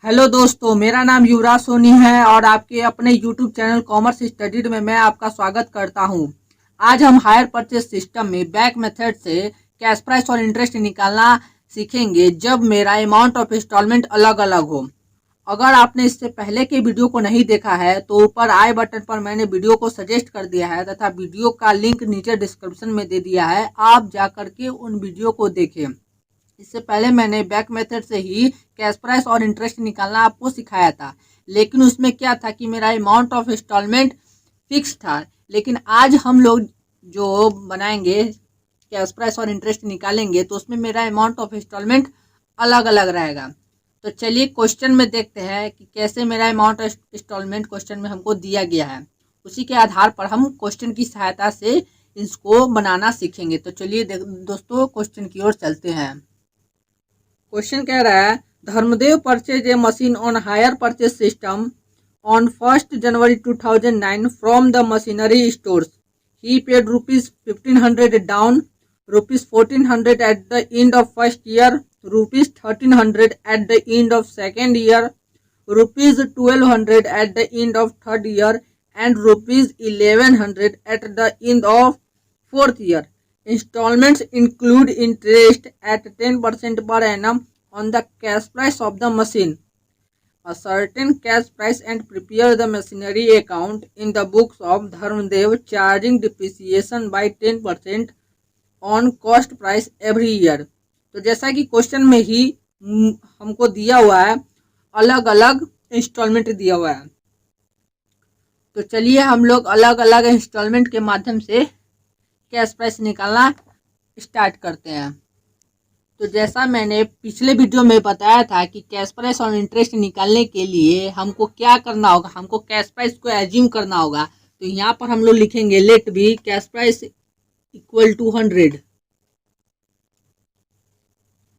Hello दोस्तों, मेरा नाम युवराज सोनी है और आपके अपने यूट्यूब चैनल कॉमर्स स्टडीड में मैं आपका स्वागत करता हूं। आज हम हायर परचेज सिस्टम में बैक मेथड से कैश प्राइस और इंटरेस्ट निकालना सीखेंगे जब मेरा अमाउंट ऑफ इंस्टॉलमेंट अलग अलग हो। अगर आपने इससे पहले के वीडियो को नहीं देखा है तो ऊपर आई बटन पर मैंने वीडियो को सजेस्ट कर दिया है तथा वीडियो का लिंक नीचे डिस्क्रिप्शन में दे दिया है, आप जा करके उन वीडियो को देखें। इससे पहले मैंने बैक मेथड से ही कैश प्राइस और इंटरेस्ट निकालना आपको सिखाया था, लेकिन उसमें क्या था कि मेरा अमाउंट ऑफ इंस्टॉलमेंट फिक्स था। लेकिन आज हम लोग जो बनाएंगे कैश प्राइस और इंटरेस्ट निकालेंगे तो उसमें मेरा अमाउंट ऑफ इंस्टॉलमेंट अलग अलग रहेगा। तो चलिए क्वेश्चन में देखते हैं कि कैसे मेरा अमाउंट ऑफ इंस्टॉलमेंट क्वेश्चन में हमको दिया गया है। उसी के आधार पर हम क्वेश्चन की सहायता से इसको बनाना सीखेंगे। तो चलिए दोस्तों क्वेश्चन की ओर चलते हैं। क्वेश्चन कह रहा है, Dharmdev purchase a machine on hire purchase system on 1st January 2009 from the machinery stores. He paid ₹1500 down, ₹1400 at the end of first year, ₹1300 at the end of second year, ₹1200 at the end of third year and ₹1100 at the end of fourth year. Installments include interest at 10% per annum on the cash price of the machine. A certain cash price and prepare the machinery account in the books of Dharmdev, charging depreciation by 10% on cost price every year. तो जैसा कि question में ही हमको दिया हुआ है, अलग अलग इंस्टॉलमेंट दिया हुआ है। तो चलिए हम लोग अलग अलग इंस्टॉलमेंट के माध्यम से कैश प्राइस निकालना स्टार्ट करते हैं। तो जैसा मैंने पिछले वीडियो में बताया था कि कैश प्राइस और इंटरेस्ट निकालने के लिए हमको क्या करना होगा, हमको कैश प्राइस को एज्यूम करना होगा। तो यहाँ पर हम लोग लिखेंगे let be cash price equal to 100।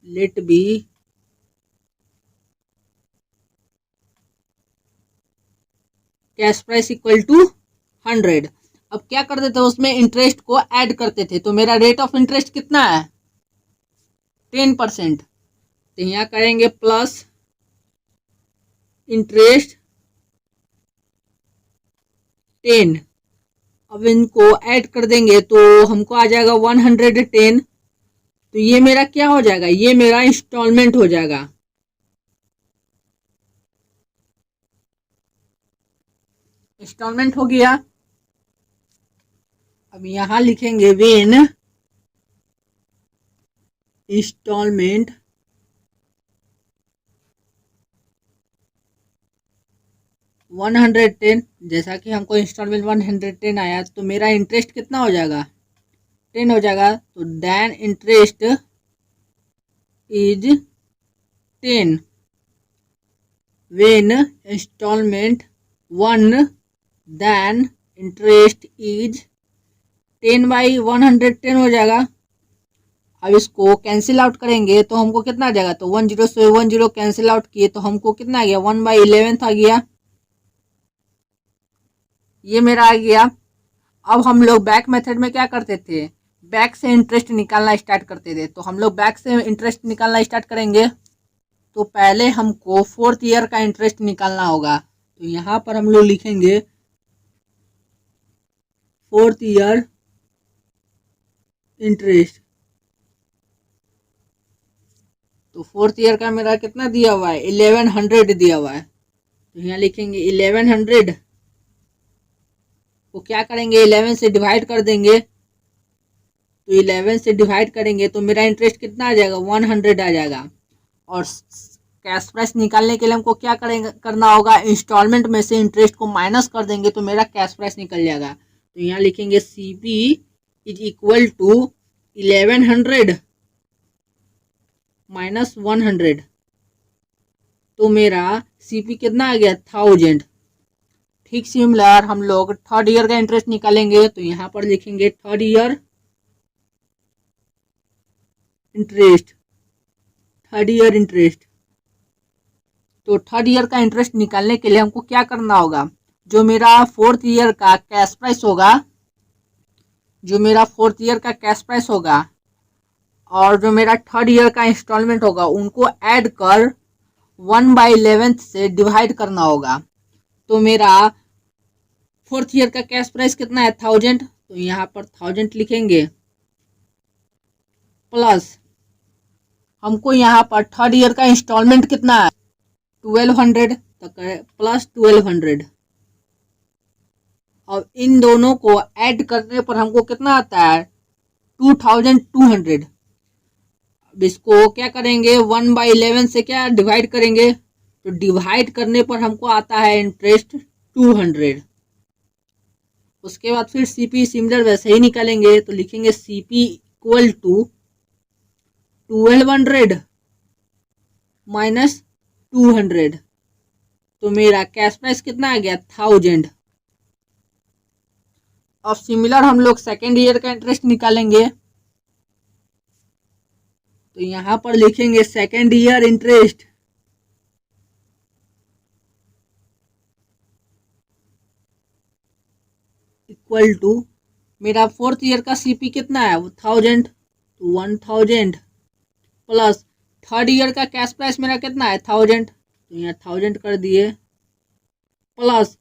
Let be cash price equal to 100। अब क्या करते थे, उसमें इंटरेस्ट को ऐड करते थे। तो मेरा रेट ऑफ इंटरेस्ट कितना है, 10%। तो यहाँ करेंगे प्लस इंटरेस्ट 10। अब इनको ऐड कर देंगे तो हमको आ जाएगा 110। तो ये मेरा क्या हो जाएगा, ये मेरा इंस्टॉलमेंट हो जाएगा। इंस्टॉलमेंट हो गया। अब यहां लिखेंगे वेन इंस्टॉलमेंट $110। जैसा कि हमको इंस्टॉलमेंट 110 आया तो मेरा इंटरेस्ट कितना हो जाएगा, 10 हो जाएगा। तो then interest is 10 when instalment 1, then interest is 10/110 हो जाएगा। अब इसको कैंसिल आउट करेंगे तो हमको कितना आ जाएगा, तो 10 से 10 कैंसिल आउट किए तो हमको कितना आ गया, 1/11 आ गया। ये मेरा आ गया। अब हम लोग बैक मेथड में क्या करते थे, बैक से इंटरेस्ट निकालना स्टार्ट करते थे। तो हम लोग बैक से इंटरेस्ट निकालना स्टार्ट करेंगे तो पहले हमको 4th ईयर का इंटरेस्ट निकालना होगा। तो यहाँ पर हम लोग लिखेंगे 4th ईयर इंटरेस्ट। तो 4th ईयर का मेरा कितना दिया हुआ है, 1100 दिया हुआ है। तो यहाँ लिखेंगे 1100 को क्या करेंगे, 11 से डिवाइड कर देंगे। तो 11 से डिवाइड करेंगे तो मेरा इंटरेस्ट कितना आ जाएगा, 100 आ जाएगा। और कैश प्राइस निकालने के लिए हमको क्या करना होगा, इंस्टॉलमेंट में से इंटरेस्ट को माइनस कर देंगे तो मेरा कैश प्राइस निकल जाएगा। तो यहाँ लिखेंगे CP is equal to 1100 minus 100। तो मेरा CP कितना आ गया, 1000। ठीक सिमिलर हम लोग 3rd ईयर का इंटरेस्ट निकालेंगे। तो यहाँ पर लिखेंगे 3rd year interest, 3rd year interest. तो 3rd ईयर का इंटरेस्ट निकालने के लिए हमको क्या करना होगा, जो मेरा 4th ईयर का कैश प्राइस होगा, जो मेरा 4th ईयर का कैश प्राइस होगा और जो मेरा 3rd ईयर का इंस्टॉलमेंट होगा, उनको ऐड कर 1/11 से डिवाइड करना होगा। तो मेरा 4th ईयर का कैश प्राइस कितना है 1000, तो यहाँ पर 1000 लिखेंगे, प्लस हमको यहाँ पर 3rd ईयर का इंस्टॉलमेंट कितना है 1200, तो प्लस 1200। अब इन दोनों को ऐड करने पर हमको कितना आता है 2200। अब इसको क्या करेंगे 1/11 से क्या डिवाइड करेंगे, तो डिवाइड करने पर हमको आता है इंटरेस्ट 200। उसके बाद फिर सीपी सिमिलर वैसे ही निकालेंगे, तो लिखेंगे सीपी इक्वल टू 1200 माइनस 200, तो मेरा कैश प्राइस कितना आ गया 1000। अब सिमिलर हम लोग 2nd ईयर का इंटरेस्ट निकालेंगे, तो यहां पर लिखेंगे 2nd year interest equal to मेरा 4th ईयर का सीपी कितना है 1000, तो 1000 प्लस 3rd ईयर का कैश प्राइस मेरा कितना है 1000, तो यहाँ 1000 कर दिए, प्लस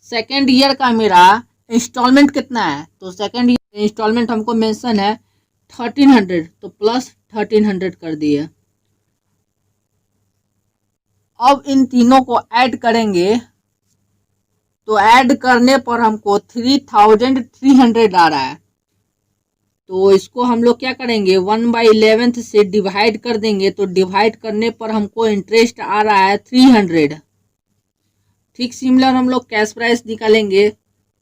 2nd ईयर का मेरा इंस्टॉलमेंट कितना है, तो 2nd ईयर इंस्टॉलमेंट हमको मेंशन है 1300, तो प्लस 1300 कर दिए। अब इन तीनों को ऐड करेंगे, तो ऐड करने पर हमको 3300 आ रहा है। तो इसको हम लोग क्या करेंगे 1/11 से डिवाइड कर देंगे, तो डिवाइड करने पर हमको इंटरेस्ट आ रहा है 300। ठीक सिमिलर हम लोग कैश प्राइस निकालेंगे,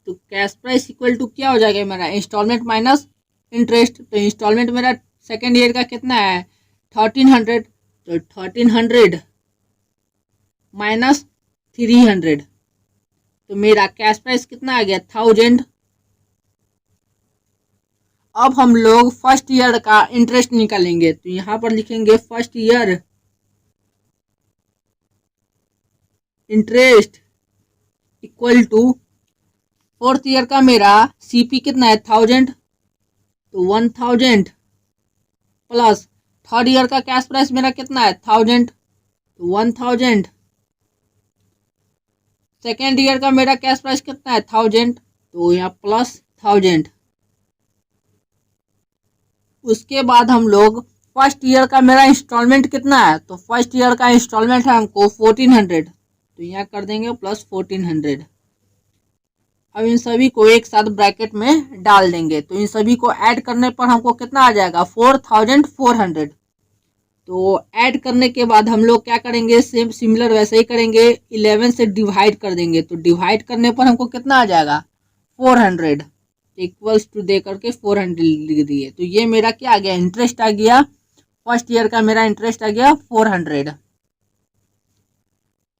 तो कैश प्राइस इक्वल टू क्या हो जाएगा मेरा इंस्टॉलमेंट माइनस इंटरेस्ट। तो इंस्टॉलमेंट मेरा 2nd ईयर का कितना है 1300, तो 1300 माइनस 300, तो मेरा कैश प्राइस कितना आ गया 1000। अब हम लोग 1st ईयर का इंटरेस्ट निकालेंगे, तो यहां पर लिखेंगे 1st year interest equal to 4th year का मेरा सीपी कितना है 1000, तो 1000 प्लस 3rd ईयर का कैश प्राइस मेरा कितना है 1000, तो 1000 2nd ईयर का मेरा कैश प्राइस कितना है 1000, तो यहाँ प्लस 1000। उसके बाद हम लोग 1st ईयर का मेरा इंस्टॉलमेंट कितना है, तो 1st ईयर का इंस्टॉलमेंट है हमको 1400, तो यहाँ कर देंगे प्लस 1400। अब इन सभी को एक साथ ब्रैकेट में डाल देंगे, तो इन सभी को ऐड करने पर हमको कितना आ जाएगा 4400। तो ऐड करने के बाद हम लोग क्या करेंगे सेम सिमिलर वैसे ही करेंगे, 11 से डिवाइड कर देंगे, तो डिवाइड करने पर हमको कितना आ जाएगा 400 इक्वल्स टू दे करके 400 लिख दिए। तो ये मेरा क्या आ गया इंटरेस्ट आ गया, 1st ईयर का मेरा इंटरेस्ट आ गया 400।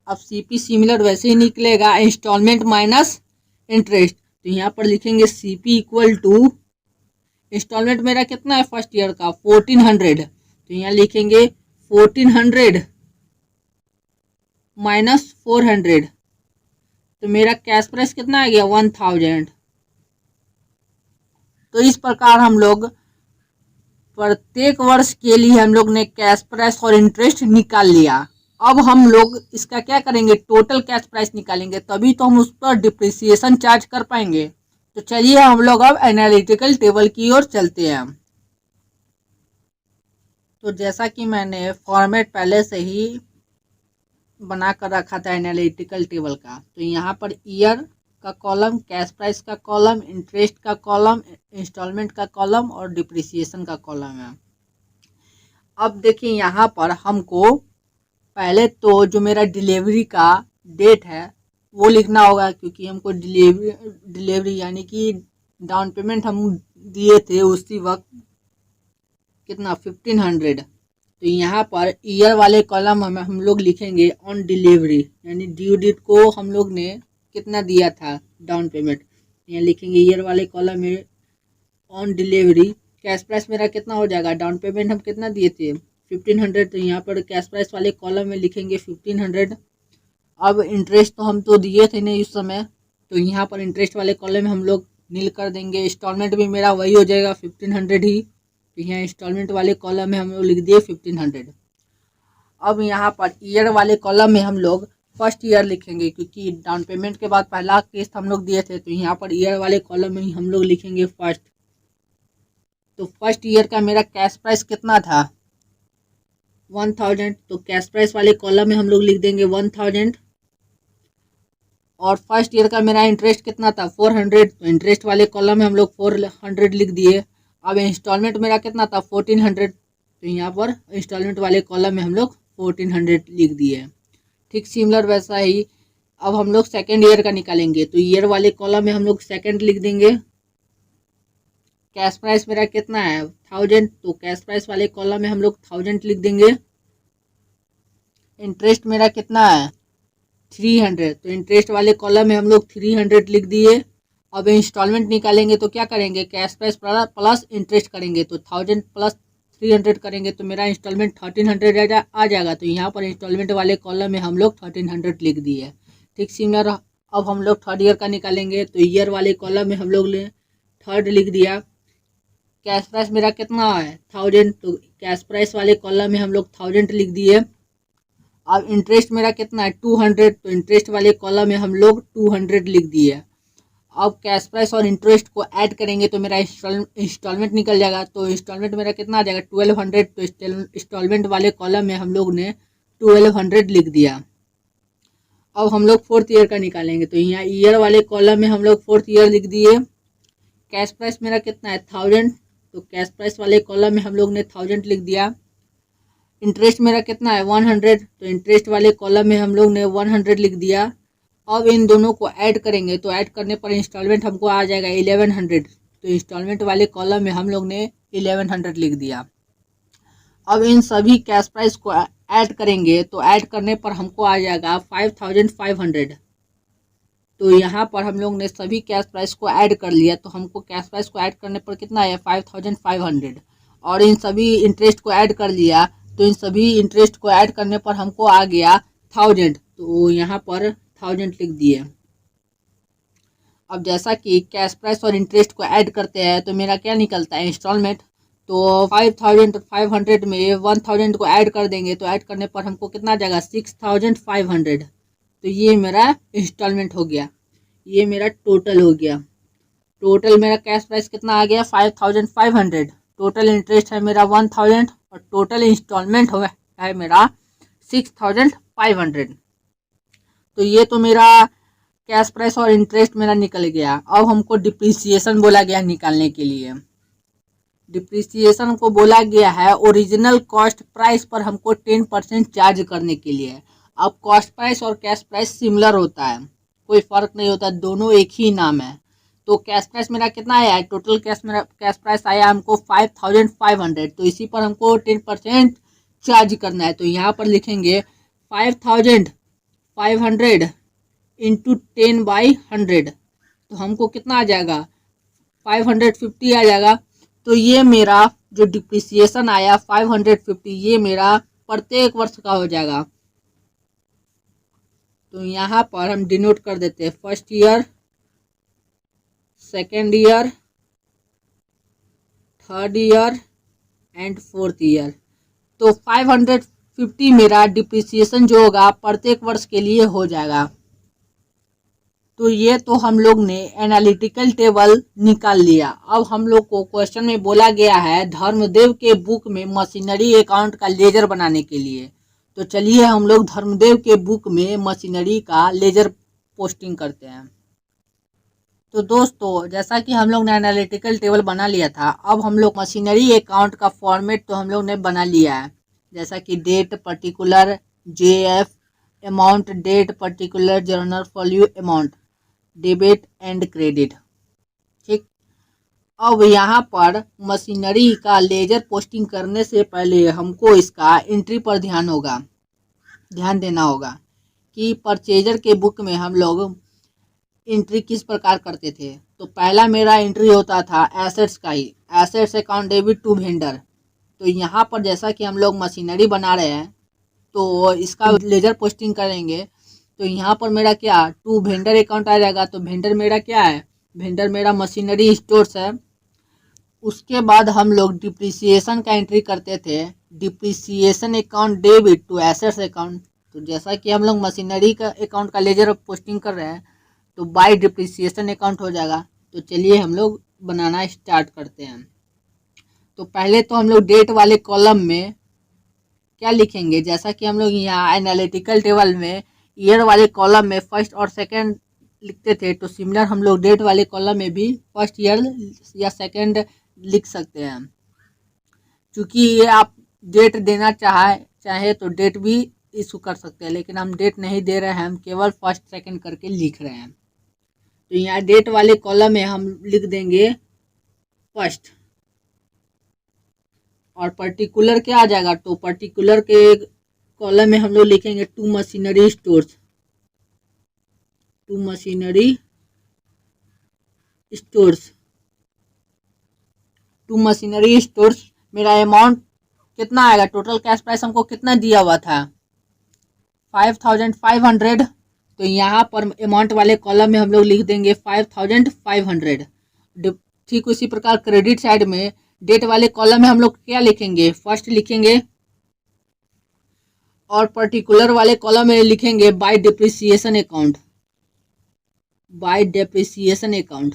अब सीपी सिमिलर वैसे ही निकलेगा इंस्टॉलमेंट माइनस इंटरेस्ट, तो यहाँ पर लिखेंगे सीपी इक्वल टू इंस्टॉलमेंट मेरा कितना है 1st ईयर का 1400, तो यहाँ लिखेंगे 1400 माइनस 400, तो मेरा कैश प्राइस कितना आ गया 1000। तो इस प्रकार हम लोग प्रत्येक वर्ष के लिए हम लोग ने कैश प्राइस और इंटरेस्ट निकाल लिया। अब हम लोग इसका क्या करेंगे टोटल कैश प्राइस निकालेंगे, तभी तो हम उस पर डिप्रिसिएशन चार्ज कर पाएंगे। तो चलिए हम लोग अब एनालिटिकल टेबल की ओर चलते हैं। तो जैसा कि मैंने फॉर्मेट पहले से ही बना कर रखा था एनालिटिकल टेबल का, तो यहाँ पर ईयर का कॉलम, कैश प्राइस का कॉलम, इंटरेस्ट का कॉलम, इंस्टॉलमेंट का कॉलम और डिप्रिसिएशन का कॉलम है। अब देखिए यहाँ पर हमको पहले तो जो मेरा डिलीवरी का डेट है वो लिखना होगा, क्योंकि हमको डिलीवरी यानी कि डाउन पेमेंट हम दिए थे उसी वक्त कितना 1500। तो यहाँ पर ईयर वाले कॉलम में हम लोग लिखेंगे ऑन डिलीवरी, यानी ड्यू डेट को हम लोग ने कितना दिया था डाउन पेमेंट, यहाँ लिखेंगे ईयर वाले कॉलम में ऑन डिलीवरी। कैश प्राइस मेरा कितना हो जाएगा, डाउन पेमेंट हम कितना दिए थे 1500, तो यहाँ पर कैश प्राइस वाले कॉलम में लिखेंगे 1500। अब इंटरेस्ट तो हम तो दिए थे नहीं उस समय, तो यहाँ पर इंटरेस्ट वाले कॉलम में हम लोग नील कर देंगे। इंस्टॉलमेंट भी मेरा वही हो जाएगा 1500 ही, तो यहाँ इंस्टॉलमेंट वाले कॉलम में हम लोग लिख दिए 1500। अब यहाँ पर ईयर वाले कॉलम में हम लोग फर्स्ट ईयर लिखेंगे, क्योंकि डाउन पेमेंट के बाद पहला किस्त हम लोग दिए थे, तो यहाँ पर ईयर वाले कॉलम में ही हम लोग लिखेंगे फर्स्ट। तो फर्स्ट ईयर का मेरा कैश प्राइस कितना था 1000, तो कैश प्राइस वाले कॉलम में हम लोग लिख देंगे 1000। और फर्स्ट ईयर का मेरा इंटरेस्ट कितना था 400, तो इंटरेस्ट वाले कॉलम में हम लोग 400 लिख दिए। अब इंस्टॉलमेंट मेरा कितना था 1400, तो यहाँ पर इंस्टॉलमेंट वाले कॉलम में हम लोग 1400 लिख दिए। ठीक सिमिलर वैसा ही अब हम लोग सेकेंड ईयर का निकालेंगे, तो ईयर वाले कॉलम में हम लोग सेकेंड लिख देंगे। कैश प्राइस मेरा कितना है 1000, तो कैश प्राइस वाले कॉलम में हम लोग 1000 लिख देंगे। इंटरेस्ट मेरा कितना है 300, तो इंटरेस्ट वाले कॉलम में हम लोग 300 लिख दिए। अब इंस्टॉलमेंट निकालेंगे तो क्या करेंगे, कैश प्राइस प्लस इंटरेस्ट करेंगे, तो 1000 प्लस 300 करेंगे तो मेरा इंस्टॉलमेंट 1300 आ जाएगा। तो यहाँ पर इंस्टॉलमेंट वाले कॉलम में हम लोग 1300 लिख दिए। ठीक सिमिलर अब हम लोग थर्ड ईयर का निकालेंगे, तो ईयर वाले कॉलम में हम लोग ने थर्ड लिख दिया। कैश प्राइस मेरा कितना है 1000, तो कैश प्राइस वाले कॉलम में हम लोग 1000 लिख दिए। अब इंटरेस्ट मेरा कितना है 200, तो इंटरेस्ट वाले कॉलम में हम लोग 200 लिख दिए। अब कैश प्राइस और इंटरेस्ट को ऐड करेंगे तो मेरा इंस्टॉलमेंट निकल जाएगा, तो इंस्टॉलमेंट मेरा कितना आ जाएगा 1200, तो इंस्टॉलमेंट वाले कॉलम में हम लोग ने 1200 लिख दिया। अब हम लोग फोर्थ ईयर का निकालेंगे, तो यहाँ ईयर वाले कॉलम में हम लोग फोर्थ ईयर लिख दिए। कैश प्राइस मेरा कितना है 1000, तो कैश प्राइस वाले कॉलम में हम लोग ने 1000 लिख दिया। इंटरेस्ट मेरा कितना है 100, तो इंटरेस्ट वाले कॉलम में हम लोग ने 100 लिख दिया। अब इन दोनों को ऐड करेंगे, तो ऐड करने पर इंस्टॉलमेंट हमको आ जाएगा 1100, तो इंस्टॉलमेंट वाले कॉलम में हम लोग ने 1100 लिख दिया। अब इन सभी कैश प्राइस को ऐड करेंगे, तो ऐड करने पर हमको आ जाएगा 5500। तो यहाँ पर हम लोग ने सभी कैश प्राइस को ऐड कर लिया, तो हमको कैश प्राइस को ऐड करने पर कितना है 5500। और इन सभी इंटरेस्ट को ऐड कर लिया, तो इन सभी इंटरेस्ट को ऐड करने पर हमको आ गया 1000, तो यहाँ पर 1000 लिख दिए। अब जैसा कि कैश प्राइस और इंटरेस्ट को ऐड करते हैं तो मेरा क्या निकलता है इंस्टॉलमेंट, तो 5500 में 1000 को ऐड कर देंगे, तो ऐड करने पर हमको कितना आ जाएगा 6500। तो ये मेरा इंस्टॉलमेंट हो गया, ये मेरा टोटल हो गया। टोटल मेरा कैश प्राइस कितना आ गया 5500, टोटल इंटरेस्ट है मेरा 1000 और टोटल इंस्टॉलमेंट है मेरा 6500। तो ये तो मेरा कैश प्राइस और इंटरेस्ट मेरा निकल गया। अब हमको डिप्रिसिएशन बोला गया निकालने के लिए। डिप्रिसिएशन को बोला गया है ओरिजिनल कॉस्ट प्राइस पर हमको 10% चार्ज करने के लिए। अब कॉस्ट प्राइस और कैश प्राइस सिमिलर होता है, कोई फर्क नहीं होता, दोनों एक ही नाम है। तो कैश प्राइस मेरा कितना आया है, टोटल कैश प्राइस आया हमको 5500, तो इसी पर हमको 10% चार्ज करना है। तो यहाँ पर लिखेंगे 5500 इंटू 10/100, तो हमको कितना आ जाएगा 550 आ जाएगा। तो ये मेरा जो डिप्रिसिएशन आया 550, ये मेरा प्रत्येक वर्ष का हो जाएगा। तो यहाँ पर हम डिनोट कर देते हैं first year, second year, third year and fourth year. तो 550 मेरा डिप्रिसिएशन जो होगा प्रत्येक वर्ष के लिए हो जाएगा। तो ये तो हम लोग ने एनालिटिकल टेबल निकाल लिया। अब हम लोग को क्वेश्चन में बोला गया है धर्मदेव के बुक में मशीनरी अकाउंट का लेजर बनाने के लिए। तो चलिए हम लोग धर्मदेव के बुक में मशीनरी का लेजर पोस्टिंग करते हैं। तो दोस्तों जैसा कि हम लोग ने एनालिटिकल टेबल बना लिया था, अब हम लोग मशीनरी अकाउंट का फॉर्मेट तो हम लोग ने बना लिया है, जैसा कि date particular JF amount, date particular journal value amount, debit and credit. ठीक, अब यहाँ पर मशीनरी का लेजर पोस्टिंग करने से पहले हमको इसका एंट्री पर ध्यान देना होगा कि परचेजर के बुक में हम लोग एंट्री किस प्रकार करते थे। तो पहला मेरा एंट्री होता था एसेट्स का ही, assets account debit to vendor. तो यहाँ पर जैसा कि हम लोग मशीनरी बना रहे हैं तो इसका लेजर पोस्टिंग करेंगे, तो यहाँ पर मेरा क्या टू वेंडर अकाउंट आ जाएगा। तो वेंडर मेरा क्या है, वेंडर मेरा मशीनरी स्टोर्स है। उसके बाद हम लोग डिप्रिसिएशन का एंट्री करते थे depreciation account debit to assets account. तो जैसा कि हम लोग मशीनरी का अकाउंट का लेजर पोस्टिंग कर रहे हैं तो बाय डिप्रिसिएशन अकाउंट हो जाएगा। तो चलिए हम लोग बनाना स्टार्ट करते हैं। तो पहले तो हम लोग डेट वाले कॉलम में क्या लिखेंगे, जैसा कि हम लोग यहाँ एनालिटिकल टेबल में ईयर वाले कॉलम में फर्स्ट और सेकंड लिखते थे, तो सिमिलर हम लोग डेट वाले कॉलम में भी फर्स्ट ईयर या सेकंड लिख सकते हैं। क्योंकि ये आप डेट देना चाहे तो डेट भी इशू कर सकते हैं, लेकिन हम डेट नहीं दे रहे हैं, हम केवल फर्स्ट सेकंड करके लिख रहे हैं। तो यहाँ डेट वाले कॉलम में हम लिख देंगे फर्स्ट, और पर्टिकुलर क्या आ जाएगा, तो पर्टिकुलर के कॉलम में हम लोग लिखेंगे to machinery stores. To machinery stores, to machinery stores मेरा अमाउंट कितना आएगा, टोटल कैश प्राइस हमको कितना दिया हुआ था 5500। तो यहाँ पर अमाउंट वाले कॉलम में हम लोग लिख देंगे 5500। ठीक उसी प्रकार क्रेडिट साइड में डेट वाले कॉलम में हम लोग क्या लिखेंगे, फर्स्ट लिखेंगे, और पर्टिकुलर वाले कॉलम में लिखेंगे by depreciation account. By depreciation account,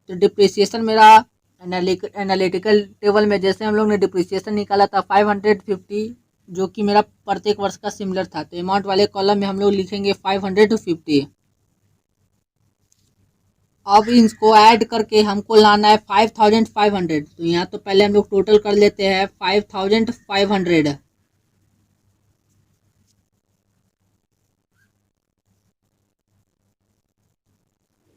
तो डिप्रिसिएशन मेरा एनालिटिकल टेबल में जैसे हम लोग ने डिप्रिसिएशन निकाला था 550, जो कि मेरा प्रत्येक वर्ष का सिमिलर था, तो अमाउंट वाले कॉलम में हम लोग लिखेंगे 550। अब इसको ऐड करके हमको लाना है 5500। तो यहाँ तो पहले हम लोग टोटल कर लेते हैं 5500।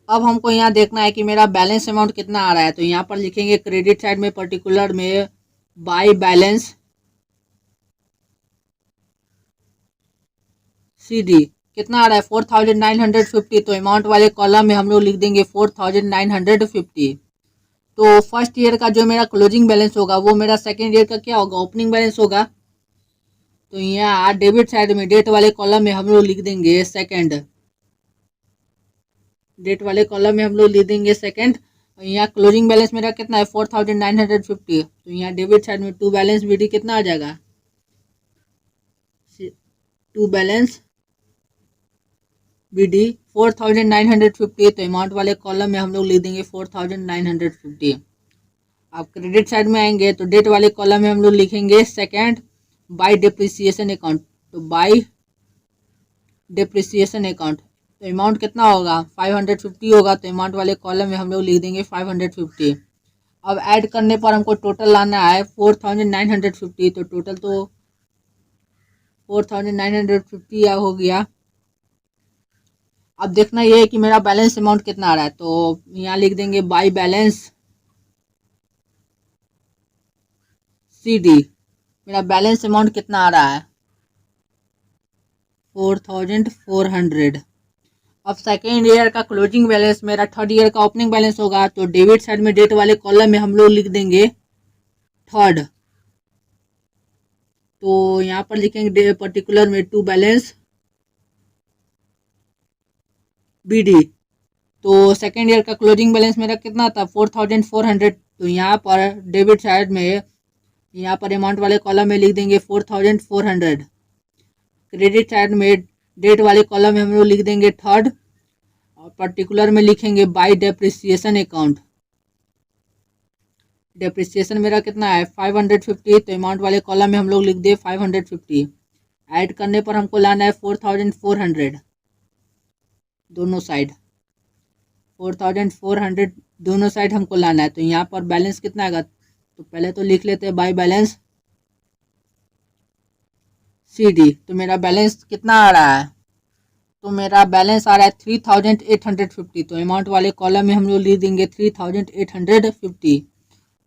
अब हमको यहाँ देखना है कि मेरा बैलेंस अमाउंट कितना आ रहा है। तो यहाँ पर लिखेंगे क्रेडिट साइड में पर्टिकुलर में बाय बैलेंस CD कितना आ रहा है 4950। तो अमाउंट वाले कॉलम में हम लोग लिख देंगे 4950। तो फर्स्ट ईयर का जो मेरा क्लोजिंग बैलेंस होगा वो मेरा सेकेंड ईयर का क्या होगा, ओपनिंग बैलेंस होगा। तो यहाँ डेबिट साइड में डेट वाले कॉलम में हम लोग लिख देंगे सेकेंड। डेट वाले कॉलम में हम लोग लिख देंगे सेकेंड। यहाँ क्लोजिंग बैलेंस मेरा कितना है 4950। तो यहाँ डेबिट साइड में टू बैलेंस BD कितना आ जाएगा, टू बैलेंस BD 4950। तो अमाउंट वाले कॉलम में हम लोग लिख देंगे 4950। आप क्रेडिट साइड में आएंगे तो डेट वाले कॉलम में हम लोग लिखेंगे सेकेंड बाय डिप्रिसिएशन अकाउंट। तो बाय डिप्रिसिएशन अकाउंट, तो अमाउंट कितना होगा 550 होगा। तो अमाउंट वाले कॉलम में हम लोग लिख देंगे 550। अब ऐड करने पर हमको टोटल लाना है 4950। तो टोटल तो 4950 हो गया। अब देखना ये है कि मेरा बैलेंस अमाउंट कितना आ रहा है। तो यहाँ लिख देंगे बाय बैलेंस CD, मेरा बैलेंस अमाउंट कितना आ रहा है 4400। अब सेकेंड ईयर का क्लोजिंग बैलेंस मेरा थर्ड ईयर का ओपनिंग बैलेंस होगा। तो डेबिट साइड में डेट वाले कॉलम में हम लोग लिख देंगे थर्ड। तो यहाँ पर लिखेंगे पर्टिकुलर में टू बैलेंस BD। तो सेकेंड ईयर का क्लोजिंग बैलेंस मेरा कितना था 4400। तो यहाँ पर डेबिट साइड में यहाँ पर अमाउंट वाले कॉलम में लिख देंगे 4400। क्रेडिट साइड में डेट वाले कॉलम में हम लोग लिख देंगे थर्ड, और पर्टिकुलर में लिखेंगे बाय डेप्रिसिएशन अकाउंट। डेप्रिसिएशन मेरा कितना है 550। तो अमाउंट वाले कॉलम में हम लोग लिख दिए 550। ऐड करने पर हमको लाना है 4400 दोनों साइड, 4400 दोनों साइड हमको लाना है। तो यहाँ पर बैलेंस कितना आएगा, तो पहले तो लिख लेते हैं बाय बैलेंस CD। तो मेरा बैलेंस कितना आ रहा है, तो मेरा बैलेंस आ रहा है 3850। तो अमाउंट वाले कॉलम में हम लोग लिख देंगे 3850।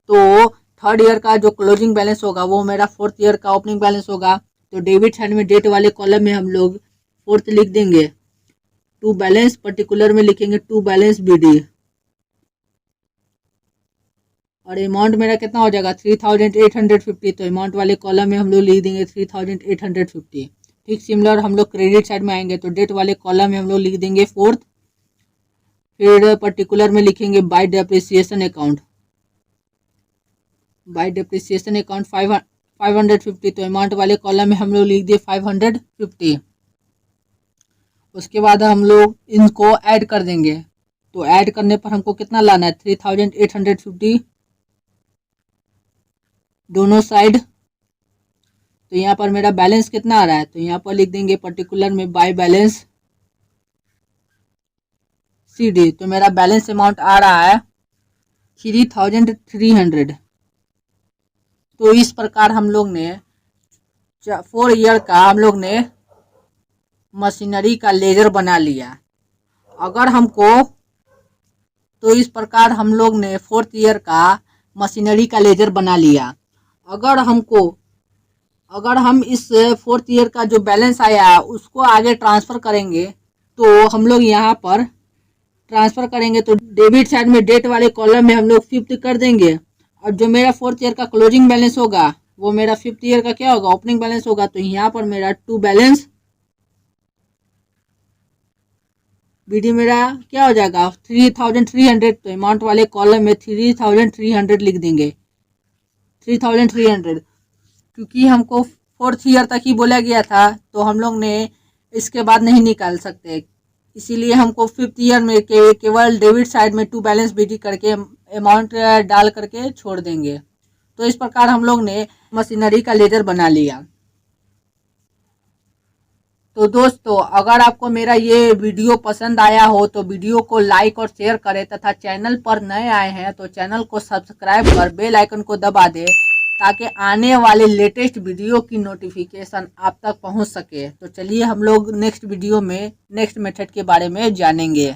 तो थर्ड ईयर का जो क्लोजिंग बैलेंस होगा वो मेरा फोर्थ ईयर का ओपनिंग बैलेंस होगा। तो डेबिट साइड में डेट वाले कॉलम में हम लोग फोर्थ लिख देंगे, टू बैलेंस पर्टिकुलर में लिखेंगे टू बैलेंस BD, और अमाउंट मेरा कितना हो जाएगा 3850। तो अमाउंट वाले कॉलम में हम लोग लिख देंगे 3850। ठीक सिमिलर हम लोग क्रेडिट साइड में आएंगे तो डेट वाले कॉलम में हम लोग लिख देंगे फोर्थ, फिर पर्टिकुलर में लिखेंगे bye depreciation account. Bye depreciation account 550। तो अमाउंट वाले कॉलम में हम लोग लिख दिए 550। उसके बाद हम लोग इनको ऐड कर देंगे। तो ऐड करने पर हमको कितना लाना है, 3850 दोनों साइड। तो यहाँ पर मेरा बैलेंस कितना आ रहा है, तो यहाँ पर लिख देंगे पर्टिकुलर में बाय बैलेंस CD। तो मेरा बैलेंस अमाउंट आ रहा है 3300। तो इस प्रकार हम लोग ने 4 ईयर का हम लोग ने मशीनरी का लेजर बना लिया। अगर हमको तो इस प्रकार हम लोग ने 4th ईयर का मशीनरी का लेजर बना लिया। अगर हम इस 4th ईयर का जो बैलेंस आया है उसको आगे ट्रांसफ़र करेंगे, तो हम लोग यहाँ पर ट्रांसफ़र करेंगे तो डेबिट साइड में डेट वाले कॉलम में हम लोग 5th कर देंगे। और जो मेरा 4th ईयर का क्लोजिंग बैलेंस होगा वो मेरा 5th ईयर का क्या होगा, ओपनिंग बैलेंस होगा। तो यहाँ पर मेरा टू बैलेंस BD मेरा क्या हो जाएगा 3300। तो अमाउंट वाले कॉलम में 3300 लिख देंगे, 3300। क्योंकि हमको 4th ईयर तक ही बोला गया था तो हम लोग ने इसके बाद नहीं निकाल सकते, इसीलिए हमको 5th ईयर में केवल डेबिट साइड में टू बैलेंस BD करके अमाउंट डाल करके छोड़ देंगे। तो इस प्रकार हम लोग ने मशीनरी का लेजर बना लिया। तो दोस्तों, अगर आपको मेरा ये वीडियो पसंद आया हो तो वीडियो को लाइक और शेयर करें, तथा चैनल पर नए आए हैं तो चैनल को सब्सक्राइब कर बेल आइकन को दबा दें, ताकि आने वाले लेटेस्ट वीडियो की नोटिफिकेशन आप तक पहुंच सके। तो चलिए हम लोग नेक्स्ट वीडियो में नेक्स्ट मेथड के बारे में जानेंगे।